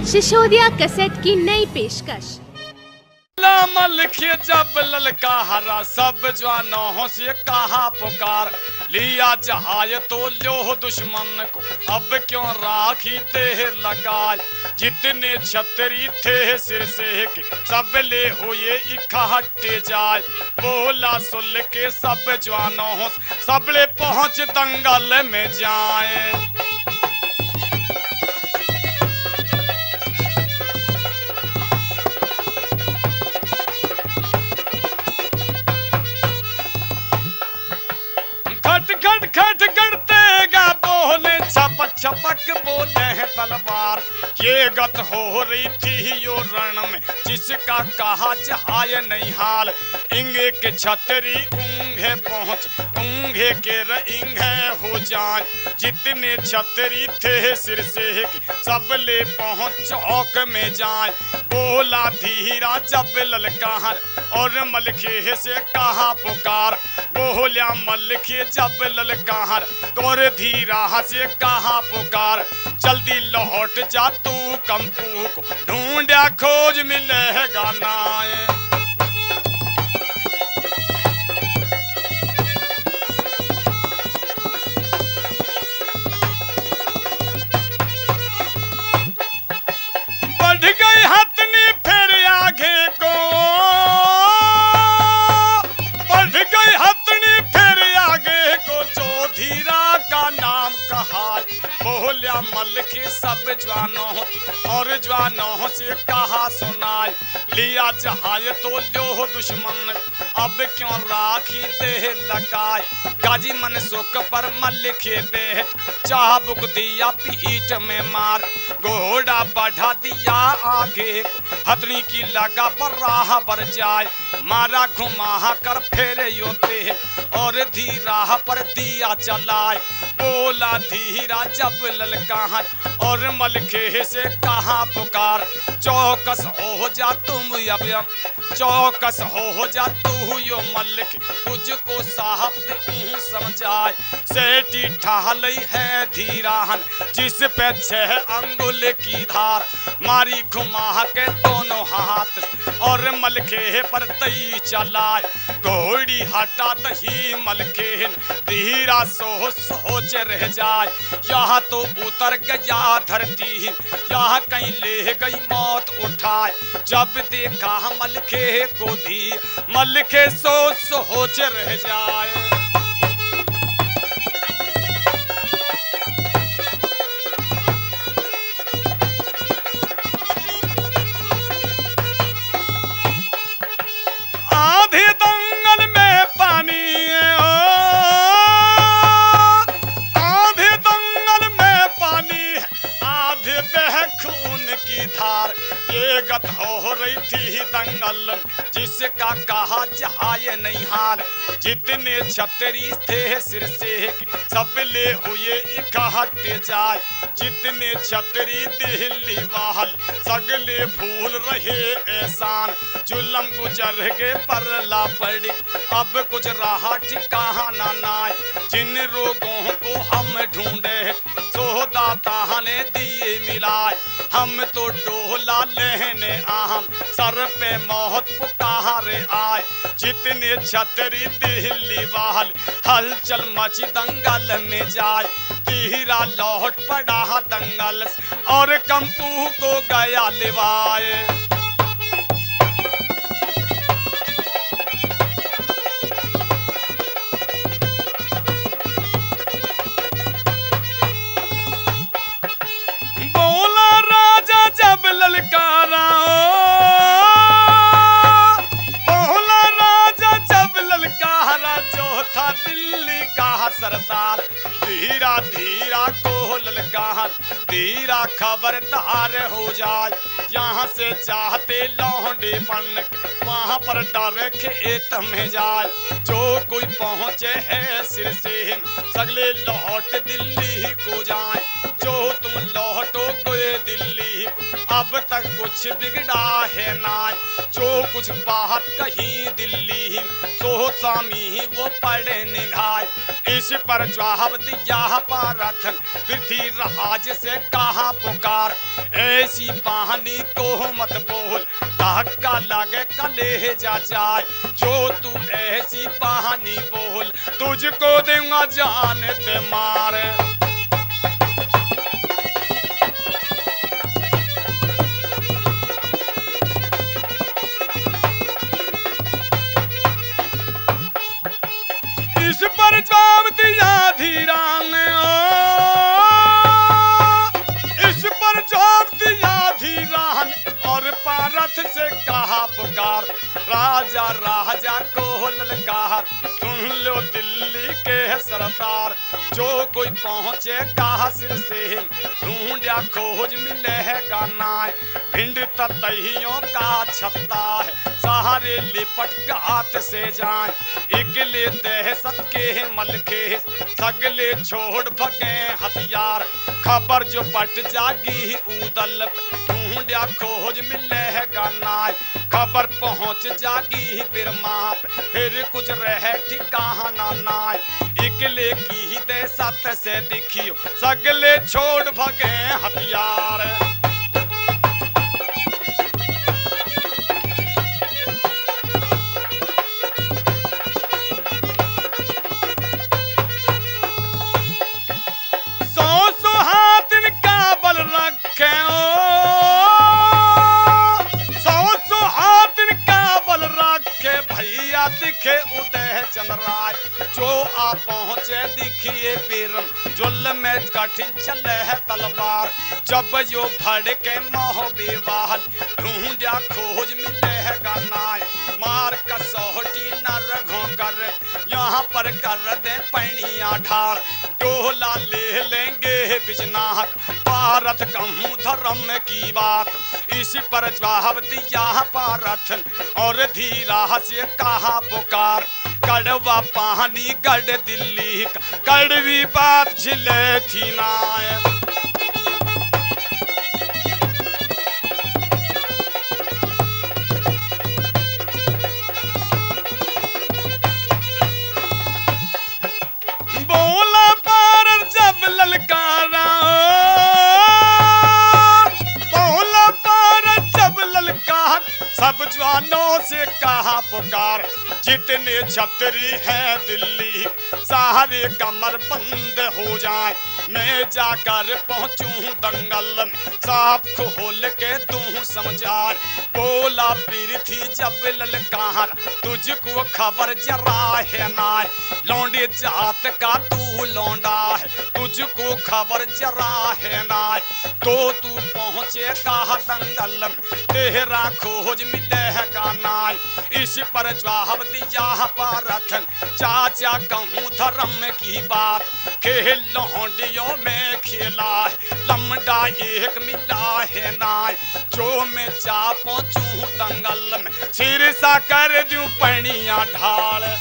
Sisodia cassette की नई पेशकश। लिखिए जब ललका हरा सब जवानों से कहा पुकार लिया जहाज तो लो दुश्मन को अब क्यों राखी देर लगाए जितने छतरी थे सिर से सब ले हुए इकट्ठे जाए बोला सुल के सब जवानों सब ले पहुंच दंगल में जाए। खट करते गा बोले छपक छपक बोले हैं तलवार ये गत हो रही थी यो रण में जिसका कहा जहाय नहीं हाल इंगे के छतरी ऊंघे पहुंच ऊंघे के इंघे हो जाए जितने छतरी थे सिर से सब ले पहुंच चौक में जाए बोला धीरा जब ललकार और मलखे से कहा पुकार बोलिया मलखे जब ललकार और धीरा से कहा पुकार जल्दी लौट जा तू कंपू को ढूंढया खोज मिलेगा नाए। बढ़ गई हथनी फिर आगे को बढ़ गई हथनी फिर आगे को जो धीरा का नाम कहा बोलिया मल के सब जवानों और जवानों से कहा सुनाए लिया जहाज तो लो दुश्मन अब क्यों राखी दे लगाए गाजी मन सुख पर मल के बैठ चाबुक दिया पीठ में मार घोड़ा बढ़ा दिया आगे को हथनी की लगा बराह बर जाए मारा घुमा कर फेरे योते और धीरा पर दिया चलाए बोला धीरा जब ललकार और मलखे से कहा पुकार चौकस हो जा तुम अब चौकस हो जा तू यो मलिक तुझको साहब दे समझाए सेठी ठालई है धीराहन जिस पे 6 अंगुल की धार मारी घुमा के दोनों हाथ और मलखे पर दई चलाए घोड़ी हटा दही मलखे धीरा सोच रह जाए यहाँ तो उतर गया धरती यहाँ कहीं ले गई मौत उठाए जब देखा मलखे को धी मलखे सोच रह जाए। आधे दंगल में पानी आधे दंगल में पानी आधे बह खून की धार ये गत हो रही थी दंगल जिसका कहा जहाय नहीं हार जितने छतरी थे सिर से सब ले हुए इकट्ठे जाए जितने छतरी दिल्ली वाल सगले भूल रहे एहसान जुल्म गुजर गए पर ला पड़ी अब कुछ रहा ठिकाना नाय जिन रोगों को हम ढूंढे सोदाता ने दिए मिलाए हम तो डोला लेने आम सर पे मौत पुकारे आए जितने छतरी दिल्ली वाल हलचल मची दंगल में जाए धीरा लौट पड़ा दंगल और कंपू को गया लिवाए। सरदार धीरा धीरा को ललकार धीरा खबरदार हो जाए यहाँ से चाहते लौंडे बन वहाँ पर डर खेत में जाए जो कोई पहुँचे है सिर से सगले लौट दिल्ली को जाए जो तुम लौटो गए दिल्ली अब तक कुछ बिगड़ा है ना, जो कुछ बात कही दिल्ली सो स्वामी वो पढ़े निगाह। इस पर जवाब दिया पारथन पृथ्वीराज से कहा पुकार, ऐसी कहानी को मत बोल धक्का लगे कलेजा जाए, जो तू ऐसी कहानी बोल तुझको दूंगा जान ते मार। इस पर जवाब दिया धीरान, इस पर जवाब दिया धीरान और पारथ से कहा पुकार, राजा राजा को ललकार सुन लो दिल्ली के सरदार, जो कोई पहुंचेगा सिर से ढूंढया खोज मिलेगा नाय, भिंड ततहियों का छत्ता है सहारे लिपट गात से जाए, इगले दहशत के मलके सगले छोड़ भगे हथियार, खबर जो पट जागी उदल ढूंढया खोज मिलेगा नाय, खबर पहुंच जागी बिरमा फिर कुछ रह ठिकाना नाय, इगले की दहशत से दिखियो सगले छोड़ भगे हथियार। दिखे उदय चंद्राय, जो आ पहुंचे दिखिए बीरम जुल में कठिन चले है तलवार, जब यो भड़के मोह विवाहल ढूंढया खोज मिले है गानाय, मार कसौटी नर घो कर यहाँ पर कर दे पैनिया ढाल, डोला ले लेंगे बिजनाक पारथ कहूँ धर्म की बात, इसी पर जवाब दिया पारथन और धीरा से कहा पुकार, कड़वा पानी गढ़ दिल्ली कड़वी बात झिले थी नाय। बोला पारथ जब ललकारा, बोला पारथ जब ललकार सब जवानों से कहा पुकार, जितने छतरी हैं दिल्ली सारे कमर बंद हो जाए, मैं जाकर पहुंचूं दंगल साफ खोल के दूं समझार, बोला पृथ्वी जब ललकार तुझको खबर जरा है ना, लौंडे जात का तू लौंडा है तुझको खबर जरा है ना, तो तू पहुंचेगा दंगल तेरा खोज मिलेगा ना, इस पर जवाब दिया पारथन चाचा कहूँ धर्म की बात, खेल लौंडियों में खेला है लमडा एक मिला है ना, जो मैं जा पहुंचूं दंगल में सिर सा कर दूं पनिया ढाल।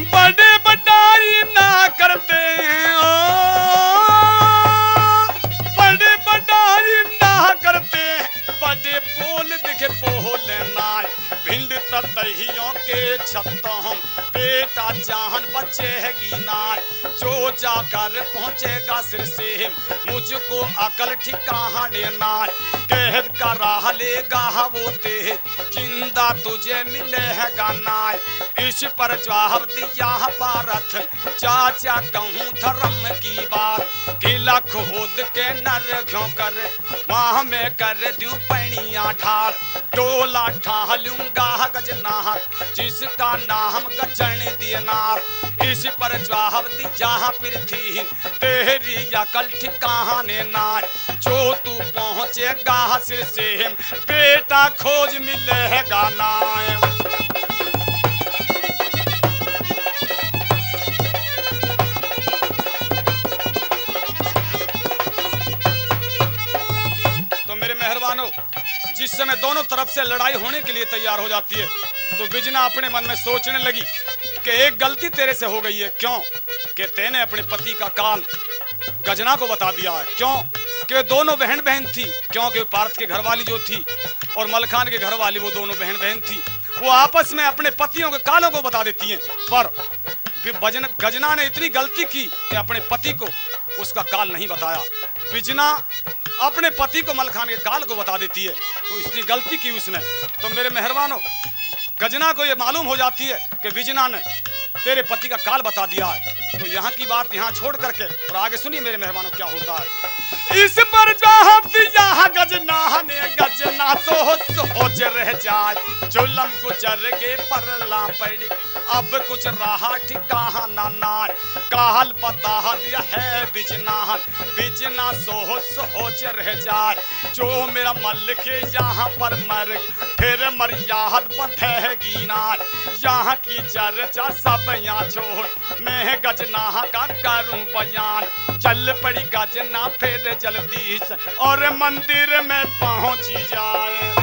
बड़े बड़ाई ना करते बड़े बड़ाई ना करते, बड़े बोल दिखे बोले ना, भिंड ततहियों के छतों बेटा जान बचेगी ना, जो जाकर पहुंचेगा सिर से मुझको अकल ठिकाने ना, कैद करा लेगा वो तेज जिंदा तुझे मिलेगा ना, इस पर जवाब दिया पारथ चाचा कहूँ धर्म की बात, किला खोद के नर घ्यों कर वहाँ में कर दूं पैनिया ढाल, टोला ढालूंगा गजनार जिसका नाम गजन दियनार, इस पर जवाब दिया पृथ्वी तेरी अकल ठिकाने ना, जो तू पहुंचेगा सिर से बेटा खोज मिलेगा ना। तो मेरे मेहरबानों, जिस समय दोनों तरफ से लड़ाई होने के लिए तैयार हो जाती है, तो बिजना अपने मन में सोचने लगी कि एक गलती तेरे से हो गई है। क्यों? कि तेने अपने पति का काल गजना को बता दिया है। क्यों? कि दोनों बहन बहन थी। क्योंकि पार्थ के घरवाली जो थी और मलखान के घरवाली वो दोनों बहन बहन थी, वो आपस में अपने पतियों के कालों को बता देती हैं। पर गजना ने इतनी गलती की कि अपने पति को उसका काल नहीं बताया। बिजना अपने पति को मलखान के काल को बता देती है, तो इतनी गलती की उसने। तो मेरे मेहरबानों, गजना को ये मालूम हो जाती है कि बिजना ने तेरे पति का काल बता दिया है। तो यहाँ की बात यहाँ छोड़ करके और आगे सुनिए मेरे मेहरबानों क्या होता है। इस पर जवाब दिया गजना ने, गजना सोच रह जाए, जुल्म गुजर गे परला पड़ी, अब कुछ रहा ठिकाना ना, काल बता दिया है बिजना, बिजना सोच रह जाए, जो मेरा मलिक यहाँ पर मर फिर मर्याद बंधेगी ना, यहाँ की चर्चा सब यहाँ छोड़ मैं गजना का करूं बयान, चल पड़ी गजना फिर जल्दी से और मंदिर में पहुंची जाए।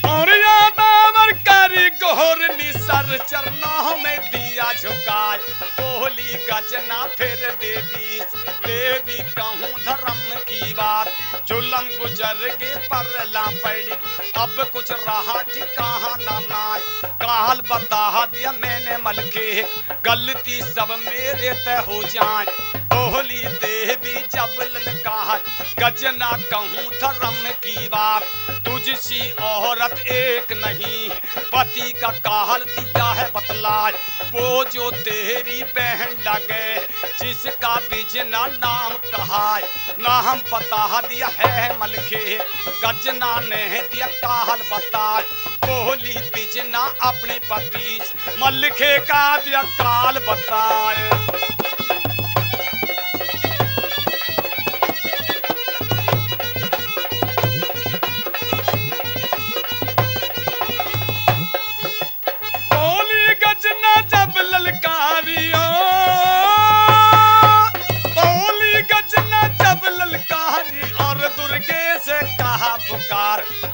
और यादावर करी गोर निसर चरणों में दिया झुकाए, बोली गजना फिर देवी कहूँ धर्म की बात, जुल्म गुजर गे परला पड़ी, अब कुछ रहा ठिकाना ना, काल बता दिया मैंने मलके, गलती सब मेरे तय हो जाए, बोली देवी जब ललकार, गजना कहूँ धर्म की बात, तुझसी औरत एक नहीं, पति का काल दिया है बतलाए, वो जो तेरी बहन लगे, जिसका बिजना नाम कहा, नाम बता दिया है मलके, गजना ने दिया काल बताए, बोली बिजना अपने पति मलके का दिया काल बताए।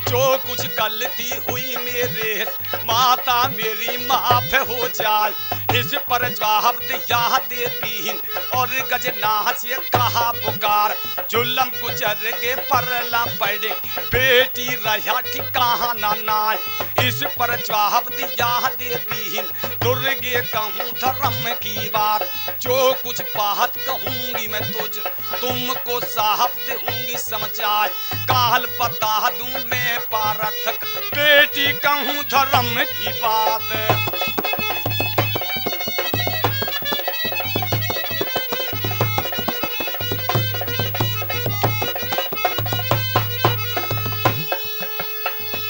जो कुछ गलती हुई मेरे माता मेरी माफ हो जाए, इस पर जवाब दिया देवी और गजना से कहा पुकार, जुल्म गुजर गे परला पड़े, बेटी रहा ठिकाना ना, इस पर जवाब दिया देवी दुर्गे कहूँ धर्म की बात, जो कुछ बात कहूंगी मैं तुमको साहब दूंगी समझाए, काल बता दूं मैं पारथक, बेटी कहूँ धर्म की बात।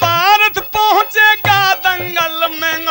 पारथ पहुंचेगा दंगल में,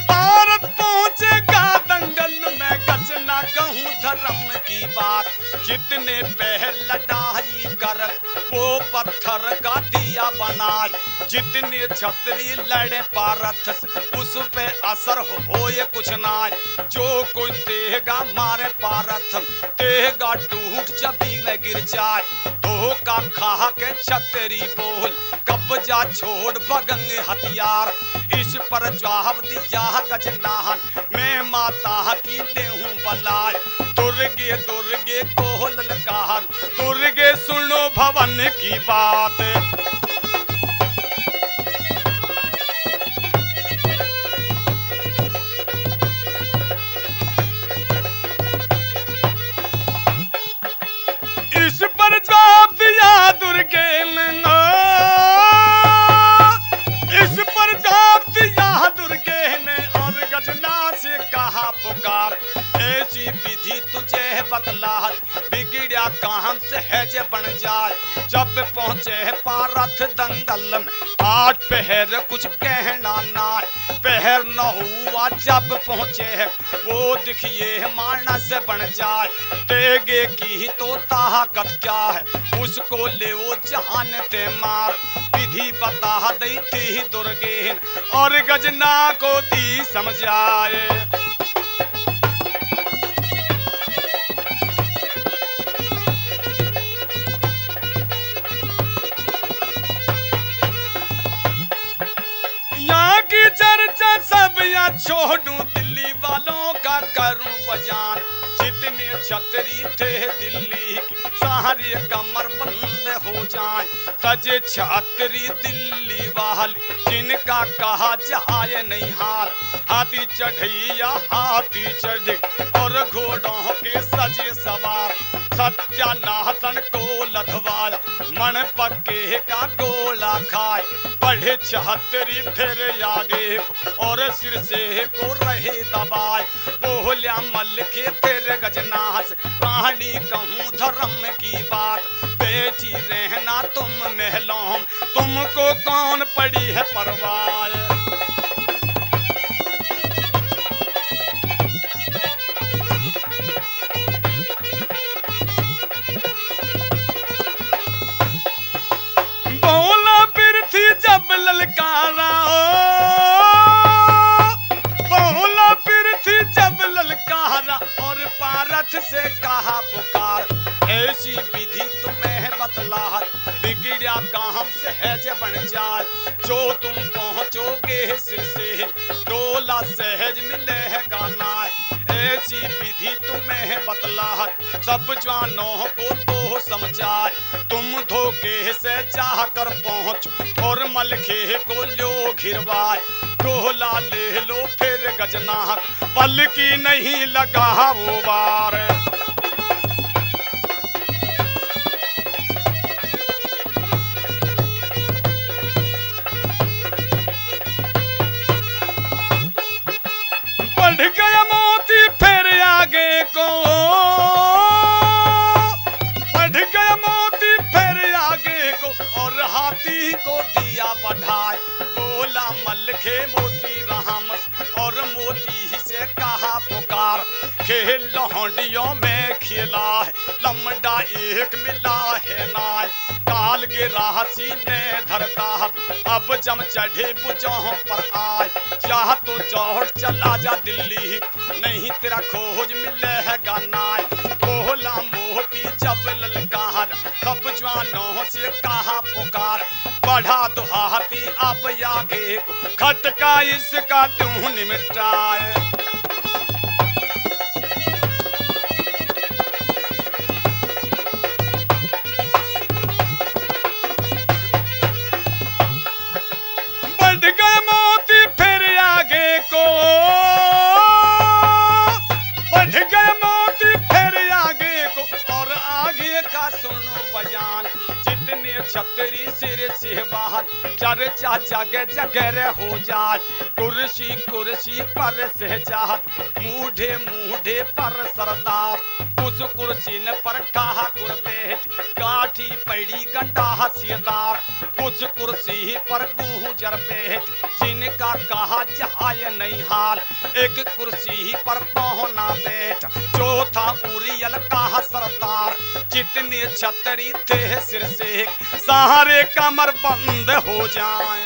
पारथ पहुंचेगा दंगल में, गजना कहूँ धर्म की बात, जितने पहर लड़ाई कर वो पत्थर का दिया बनाए, जितने छतरी लड़े पारथ उस पे असर होए कुछ ना, जो कोई तेगा मारे पारथ तेगा टूट जबी में गिर जाए, धोखा खा के छतरी बोल कब्जा छोड़ भगंगे हथियार, इस पर जवाब दिया गजनाहन मैं माता की लेहूं बलाय, दुर्गे दुर्गे को ललकार, दुर्गे सुनो भवन की बात। इस पर जवाब दिया दुर्गे ने, इस पर जवाब दिया दुर्गे ने और गजना से कहा पुकार, ऐसी विधि तुझे बतला बिगड़िया काम से है जे बन जाए, जब पहुंचे पारथ दंगल में 8 पहर कुछ कहना ना, पहर न हुआ जब पहुंचे वो दिखिए मानस बन जाए, तेगे की तो ताकत क्या है उसको ले वो जहान ते मार, विधि बता दी थी दुर्गे और गजना को दी समझाए। छोड़ू दिल्ली वालों का करूं बजान, जितने छतरी थे दिल्ली की सारे कमर बंद हो जाए। सजे छतरी दिल्ली वाले जिनका कहा जाए नहीं हाल, हाथी चढ़ैया हाथी चढ़े और घोड़ों के सजे सवार, सत्यानाशन को लधवाया मन पक्के का गोला खाए। बढ़े छतरी फिर आगे और सिर से को रहे दबाए, बोलिया मल के फिर गजनास कहानी कहूँ धर्म की बात, बेटी रहना तुम महलों तुमको कौन पड़ी है परवाह। बोला पृथ्वी जब ललकारा, बोला पृथ्वी जब ललकारा और पारथ से कहा पुकार, ऐसी विधि तुम्हें बतला बिगड़िया काम सहज बन जाए। जो तुम पहुंचोगे सिर से डोला सहज मिले है गाना, ऐसी विधि तुम्हें बतला सब जवानों को तो समझाए। तुम धोखे से जाकर पहुंचो और मलखे को लो घिरवाए, डोला ले लो फिर गजनाक पल की नहीं लगा वो बार। बढ़ गया मोती फिर आगे को, बढ़ गया मोती फिर आगे को और हाथी को दिया बढ़ाए। बोला मलखे मोती रामस और मोती से कहा पुकार, खेल लौंडियों में खेला है लमडा एक मिला है नाय। काल गिरा सीने धरता अब जम चढ़े बुझों पर आए, चाह तो चौड़ चला जा दिल्ली नहीं तेरा खोज मिले है गाना। बोला मोती जब ललकार सब जवानों से कहा पुकार, बढ़ा दो हाथी अब आगे को खटका इसका तू निमटाए। बढ़ गए मोती फिर आगे को, बढ़ गए मोती फिर आगे को और आगे का सुनो बयान, जितने छतरी सिर से बाहर चर्चा जगह जगह हो जाए। कुर्सी कुर्सी पर सहजाद मूढ़े मूढ़े पर सरदार, उस कुर्सी न पर कहा कुरबेट गाठी पड़ी गंडा हसीदार। कुछ कुर्सी पर गुजर बैठ जिनका कहा जाए नहीं हाल, एक कुर्सी पर पहुना बैठ जो था उरियल का सरदार। जितने छतरी थे सिर से सारे कमर बंद हो जाएं।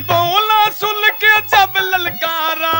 बोला सुन के जब ललकारा,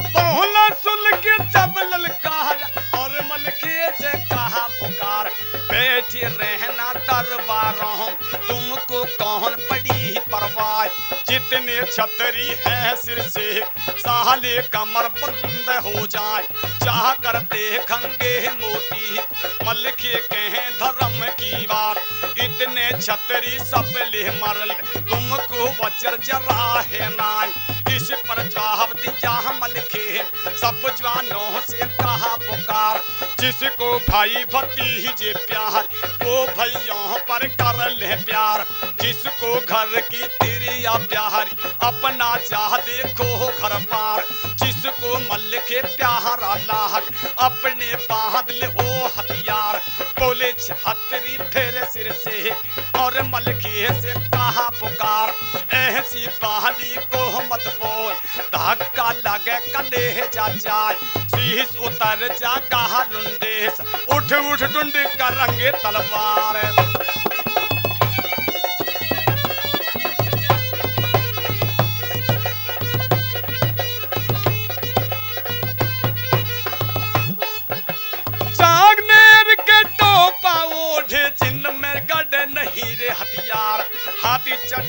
बोला सुन के जब ललकारा और मलके से कहा पुकार, बैठे रहना दरबारों तुमको कौन पड़ी परवाह। जितने छतरी है सिर से साले कमर बंद हो जाए, चाह कर देखेंगे मोती मलके कहें धर्म की बात। इतने छतरी सब ले मरल तुमको वज्र जरा है नाय, इस पर जवाब दिया मलके सब जवानों से कहा पुकार। जिसको भाई भतीजे प्यार वो भैयों पर कर ले प्यार, जिसको घर की तिरिया प्यार अपना चाह देखो घर पार। जिसको मलके प्यारा लाग अपने बांध ले वो हथियार। बोले छतरी फिर सिर से और मलके से कहा पुकार, ऐसी बहाली को मत बोल धक्का लगे कले जा जाए। शीश उतर जा कहा रुंडेस उठ उठ डुंड करेंगे तलवार।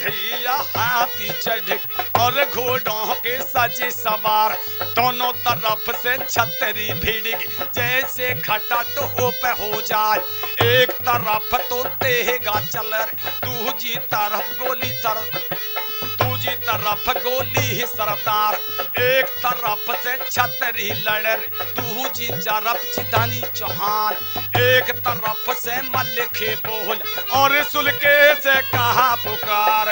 बढ़िया हाथी चढ़ और घोड़ों के सजे सवार, दोनों तरफ से छतरी भिड़ जैसे खटा तो पे हो जाए। एक तरफ तो तेगा चल दूजी तरफ गोली सर, दूजी तरफ गोली सरदार, एक तरफ से छतरी लड़ दूजी तरफ चिदानी चौहान, एक तरफ से मल्लिके बोल और सुलके से कहा पुकार।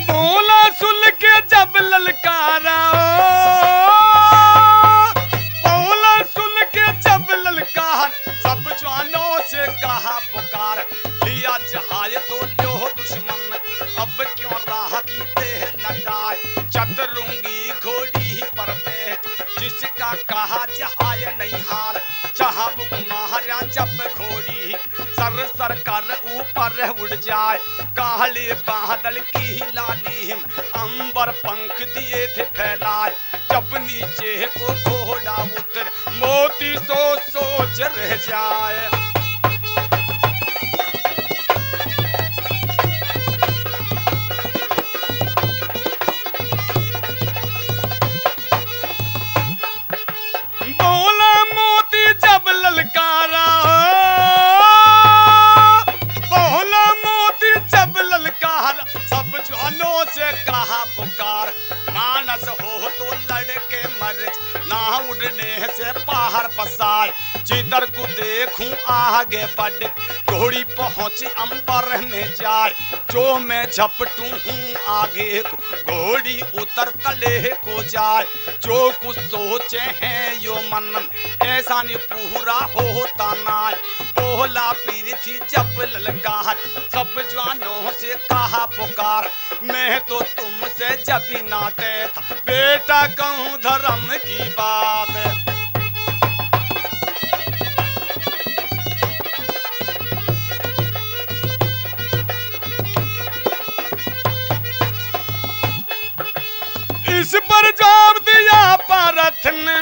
बोला सुलके जब ललकारा, सब जवानों से कहा पुकार। लिया जहाज तो लो दुश्मन, अब क्यों राह की देह लगाए। चतुरुंगी घोड़ी पर बैठ जिसका कहा जहाज नहीं हार, चाबुक मारा जब घोड़ी सर सर कर ऊपर उड़ जाए। काले बादल की लाली अंबर पंख दिए थे फैलाए, जब नीचे को घोड़ा उतर मोती सोच रह जाए। बोला मोती जब ललकारा, बोला मोती जब ललकारा, सब जवानों से कहा पुकार। मानस हो तो लड़के मर ना उड़ने से बाहर बसाए, जिधर को देखूं आगे बढ़ घोड़ी पहुंची अंबर में जाए। जो मैं झपटू हूँ आगे को घोड़ी उतर तले को जाए। जो कुछ सोचे हैं यो मन ऐसा नहीं पूरा होता ना। बोला पीर थी जब ललकार, सब जवानों से कहा पुकार। मैं तो तुमसे जब भी नाते था बेटा कहूँ धर्म की बात। इस पर जवाब दिया पारथ ने,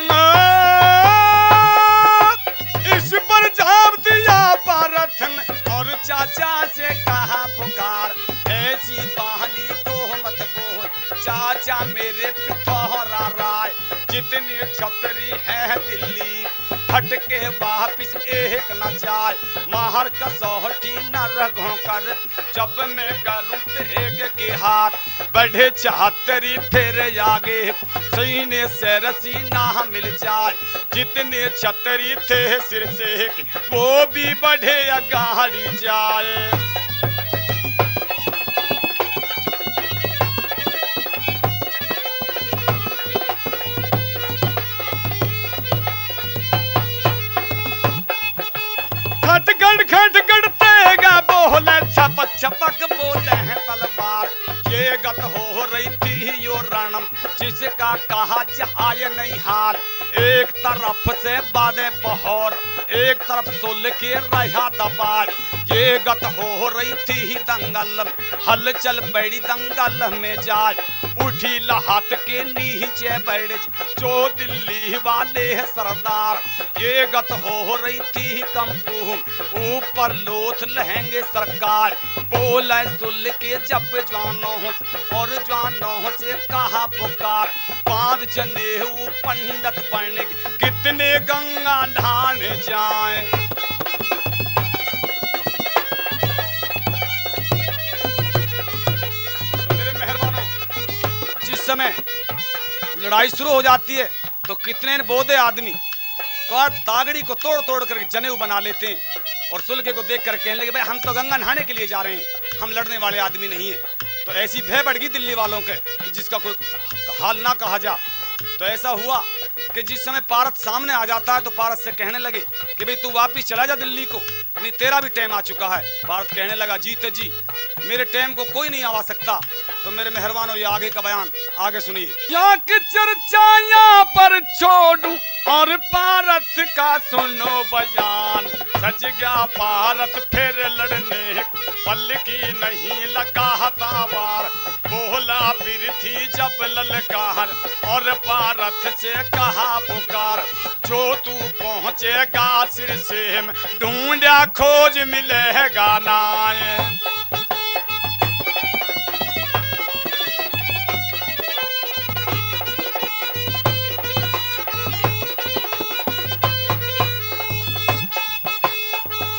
इस पर जवाब दिया पारथ ने और चाचा से कहा पुकार। ऐसी कहानी को मत बोल चाचा मेरे पिथौरा राय, जितनी छतरी है दिल्ली हटके वापिस एक न जाए। माहर कसौटी न रघों कर जब मैं करूं तेग के हाथ, बढ़े छतरी फिर आगे सीने से रसी ना मिल जाए। जितने छतरी थे सिर से वो भी बढ़े अगाड़ी जाए। खटगड़ तेगा बोले छपक छपक बोले हैं तलवार। ये गत हो रही थी यो रणम जिसका कहा जहाज नहीं हार। एक तरफ से बादे बहौर एक तरफ सुल के रहा दबार। ये गत हो रही थी दंगल हलचल बड़ी दंगल में जाए। उठी लहात के नीचे बैठ जो दिल्ली वाले है सरदार। ये गत हो रही थी कंपू ऊपर लोथ लहेंगे सरकार। बोले सुल के जब जवानों और जवानों से कहा पुकार। पांच जनेऊ पंडित बन कितने गंगा नहाने जाएं। तो मेरे मेहरबानों, जिस समय लड़ाई शुरू हो जाती है तो कितने बोधे आदमी तो तागड़ी को तोड़ तोड़ कर जनेऊ बना लेते हैं और सुलगे को देख कर कहने लगे भाई हम तो गंगा नहाने के लिए जा रहे हैं, हम लड़ने वाले आदमी नहीं है। तो ऐसी भय बढ़ गई दिल्ली वालों के कि जिसका कोई हाल ना कहा जा। तो ऐसा हुआ कि जिस समय पारत सामने आ जाता है तो पारत से कहने लगे कि भाई तू वापिस चला जा दिल्ली को, नहीं तेरा भी टाइम आ चुका है। पारत कहने लगा जीते जी मेरे टाइम को कोई नहीं आवा सकता। तो मेरे मेहरबानों ये आगे का बयान आगे सुनिए। यहाँ की चर्चा यहाँ पर छोड़ू और पारत का सुनो बयान। सज गया पारत फिर लड़ने पल की नहीं लगा तावार। वो बोला पृथ्वी जब ललकार और पारथ से कहा पुकार, जो तू पहुंचेगा सिर से में ढूंढा खोज मिलेगा नाय।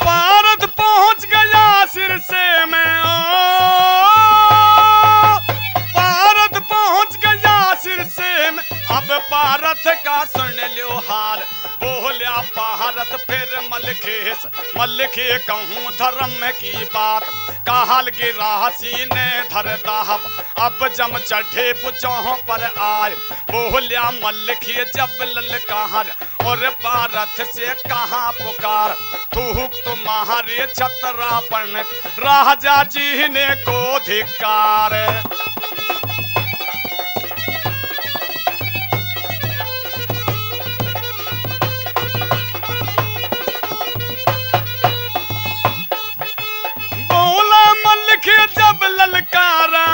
पारथ पहुंच गया सिर से में, पारथ पहुंच गया सिर से में, अब पारथ का सुन लो हाल। बोलिया पारथ फिर मलखेस, मलखे कहूँ धर्म की बात, काहल गिरासी ने धर दाहब, अब जम चढ़े बुझों पर आए। बोलिया मलखे जब ललकार और पारथ से कहा पुकार, थूक तुम्हारे छत्रापन राजा जी ने को धिक्कार। बोला मलखे जब ललकारा,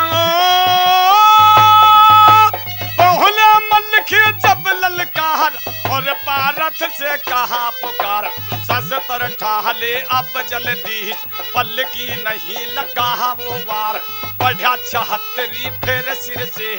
बोला मलखे जब ललकार और पारथ से कहा पुकार, शस्त्र ठाले अब जल्दी पल की नहीं लगा वो वार। बढ़ा 76 फिर सिर से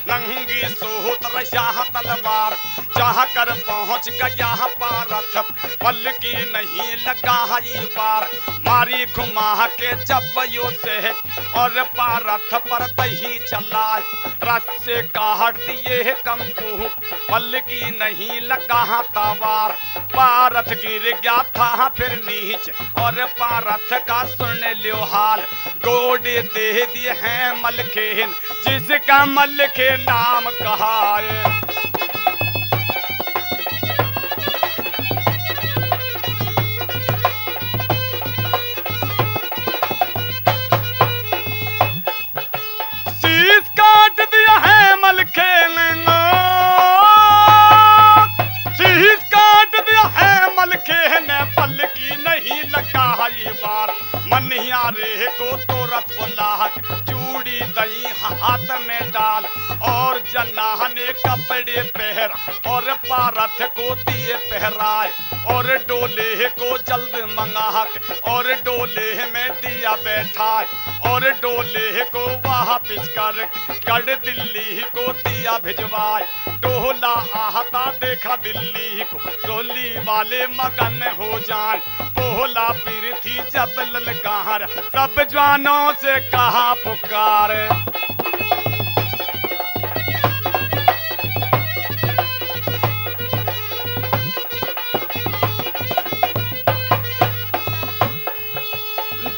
नंगी सोत रहा तलवार, जहाँ कर पहुंच गया पारथ पल की नहीं लगा ये वार। मारी घुमा के जब यो से और पारथ पर दही चलाए, रस से काट दिए कंपू पल की नहीं लगा तवार। पारथ गिर गया था फिर नीच और पारथ का सुन लो हाल। गोडे दे दिए हैं मलखेन जिसका मलखे नाम कहाए। शीश काट दिया है मलखेन, शीश काट दिया है मलखेन पल की नहीं लगा ये बार। मनिया रे को तोरत बुला चूड़ी दही हाथ में डाल और जन्नाह ने कपड़े पहरा और पारथ को दिए पहराए और डोले को जल्द मंगा और डोले में दिया बैठाए और डोले को वापिस कर गढ़ दिल्ली को दिया भिजवाए। डोला आता देखा दिल्ली को डोली वाले मगन हो जाए। बोला पृथ्वी जब ललकार सब जवानों से कहा पुकार।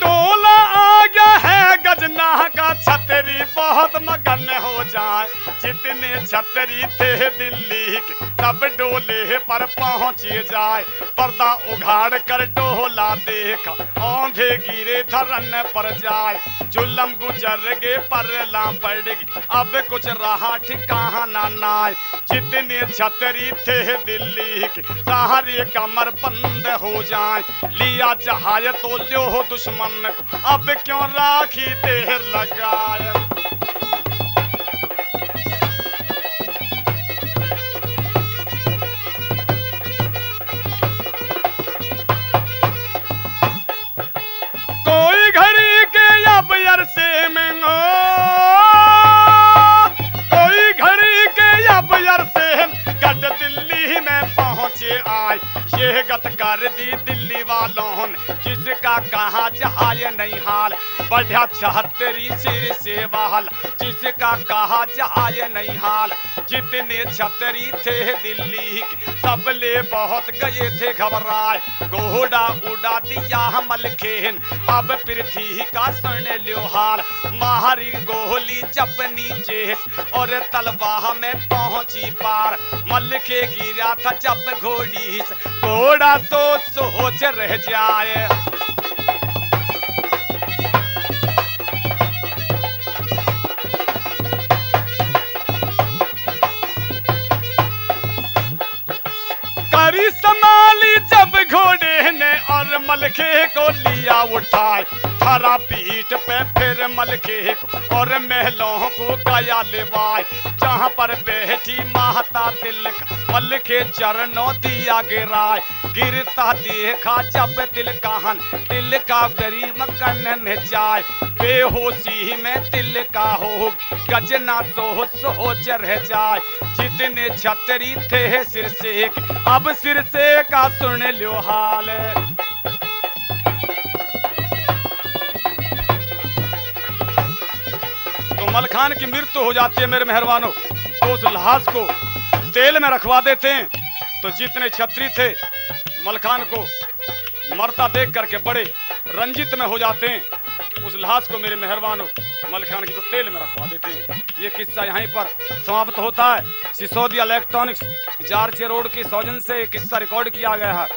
डोला आ गया है गजना का छतरी बहुत मगन हो जाए। जितने छतरी थे दिल्ली के सब डोले पर पहुंच जाए। पर्दा उघाड़ कर डोला देखा औंधे गिरे धरन पर जाए। जुलम गुजर गे परला पड़ गई अब कुछ रहा ठिकाना नाय। जितने छतरी थे दिल्ली के सारे कमर बंद हो जाए। लिया जहाज तो लो दुश्मन को अब क्यों राखी देर लगाए। कोई घड़ी के अब अरसे में कोई घड़ी के अब अरसे गढ़ दिल्ली में पहुंचे आए। ये गत कर दी दिल्ली वालों ने जिसका कहा जहाज नहीं हाल। बढ़ा 76 सिर से वाल जिसका कहा जहाज नहीं हाल। जितने छतरी थे दिल्ली सब ले बहुत गए थे घबराए। घोड़ा उड़ा दिया मलखेन अब पृथ्वी का सुन लो हाल। मारी गोली जब नीचे और तलवार में पहुंची पार। मलखे गिरा था जब घोड़ी घोड़ा सोच रह जाए। करी संभाली जब घोड़े ने और मलखे को लिया उठाए। धरा पीठ पे फिर मलके और महलों को गया लेवाय, जहाँ पर बैठी माता तिलक मलके चरणों दिया गिराय। गिरता देखा जब तिलकाहन, तिलका गरीब कन में जाए, बेहोशी में तिलका हो गजना सोच रह जाए। जितने छतरी थे सिर से, अब सिर से का सुन लो हाल। तो मलखान की मृत्यु हो जाती है मेरे मेहरबानों, तो उस लाश को तेल में रखवा देते हैं। तो जितने छत्री थे मलखान को मरता देख करके बड़े रंजित में हो जाते हैं। उस लाश को मेरे मेहरबानों मलखान की तो तेल में रखवा देते हैं। ये किस्सा यहीं पर समाप्त होता है। सिसोदिया इलेक्ट्रॉनिक्स जारचे रोड की सौजन से किस्सा रिकॉर्ड किया गया है।